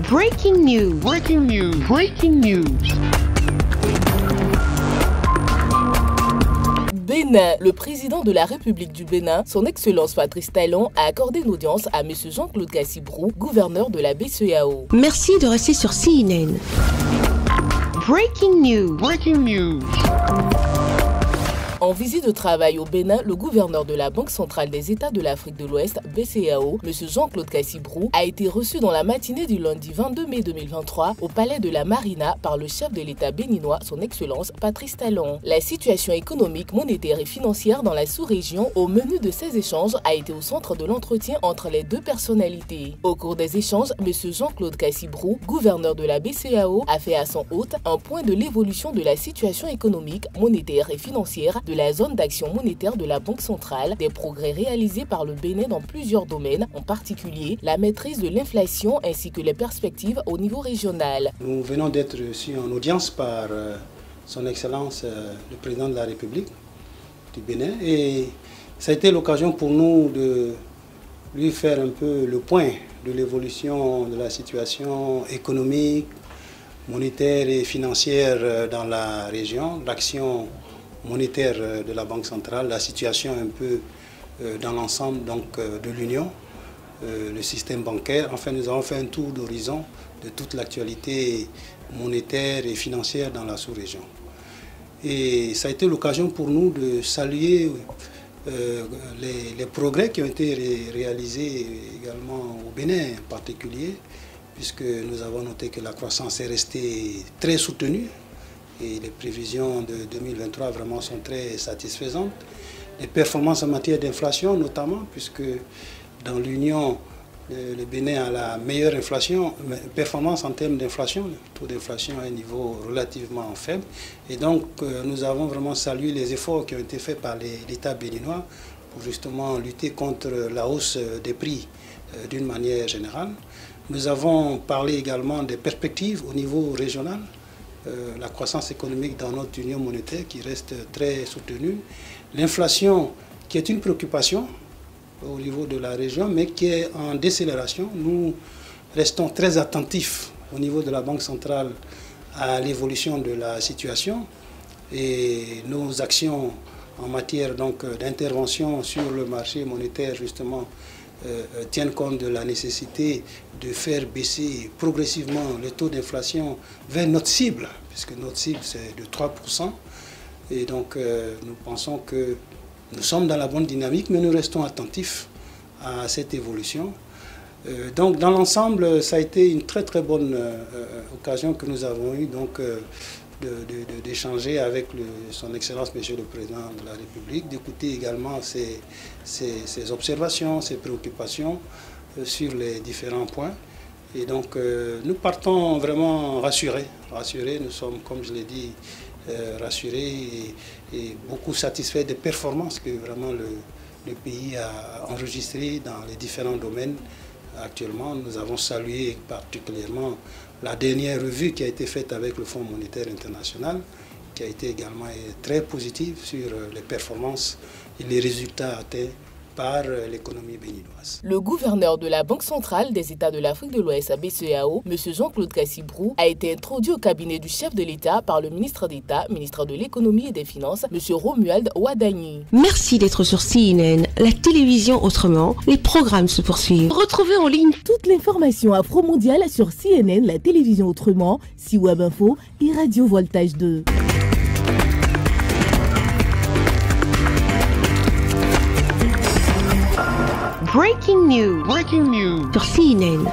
Breaking news. Breaking news. Breaking news. Bénin, le président de la République du Bénin, son Excellence Patrice Talon, a accordé une audience à M. Jean-Claude Cassibrou, gouverneur de la BCEAO. Merci de rester sur CNN. Breaking news. Breaking news. En visite de travail au Bénin, le gouverneur de la Banque centrale des États de l'Afrique de l'Ouest, BCEAO, M. Jean-Claude Cassibrou, a été reçu dans la matinée du lundi 22 mai 2023 au palais de la Marina par le chef de l'État béninois, son Excellence Patrice Talon. La situation économique, monétaire et financière dans la sous-région au menu de ces échanges a été au centre de l'entretien entre les deux personnalités. Au cours des échanges, M. Jean-Claude Cassibrou, gouverneur de la BCEAO, a fait à son hôte un point de l'évolution de la situation économique, monétaire et financière de la zone d'action monétaire de la Banque centrale, des progrès réalisés par le Bénin dans plusieurs domaines, en particulier la maîtrise de l'inflation ainsi que les perspectives au niveau régional. Nous venons d'être reçus en audience par son Excellence le Président de la République du Bénin et ça a été l'occasion pour nous de lui faire un peu le point de l'évolution de la situation économique, monétaire et financière dans la région, l'action monétaire de la Banque centrale, la situation un peu dans l'ensemble de l'Union, le système bancaire. Enfin, nous avons fait un tour d'horizon de toute l'actualité monétaire et financière dans la sous-région. Et ça a été l'occasion pour nous de saluer les progrès qui ont été réalisés également au Bénin en particulier, puisque nous avons noté que la croissance est restée très soutenue. Et les prévisions de 2023 vraiment sont très satisfaisantes. Les performances en matière d'inflation notamment, puisque dans l'Union, le Bénin a la meilleure performance en termes d'inflation. Le taux d'inflation est à un niveau relativement faible. Et donc, nous avons vraiment salué les efforts qui ont été faits par l'État béninois pour justement lutter contre la hausse des prix d'une manière générale. Nous avons parlé également des perspectives au niveau régional. La croissance économique dans notre union monétaire qui reste très soutenue. L'inflation qui est une préoccupation au niveau de la région mais qui est en décélération. Nous restons très attentifs au niveau de la Banque centrale à l'évolution de la situation et nos actions en matière d'intervention sur le marché monétaire justement tiennent compte de la nécessité de faire baisser progressivement le taux d'inflation vers notre cible, puisque notre cible c'est de 3%. Et donc nous pensons que nous sommes dans la bonne dynamique, mais nous restons attentifs à cette évolution. Donc dans l'ensemble, ça a été une très très bonne occasion que nous avons eue d'échanger avec son Excellence Monsieur le Président de la République, d'écouter également ses observations, ses préoccupations sur les différents points. Et donc nous partons vraiment rassurés. Nous sommes, comme je l'ai dit, rassurés et beaucoup satisfaits des performances que vraiment le pays a enregistrées dans les différents domaines. Actuellement, nous avons salué particulièrement la dernière revue qui a été faite avec le Fonds monétaire international, qui a été également très positive sur les performances et les résultats atteints par l'économie béninoise. Le gouverneur de la Banque centrale des États de l'Afrique de l'Ouest, BCEAO, M. Jean-Claude Cassibrou, a été introduit au cabinet du chef de l'État par le ministre d'État, ministre de l'Économie et des Finances, M. Romuald Wadagni. Merci d'être sur CNN, la télévision autrement. Les programmes se poursuivent. Retrouvez en ligne toute l'information afro-mondiale sur CNN, la télévision autrement, C-Web Info et Radio Voltage 2. Breaking news. Breaking news. Sur CNN.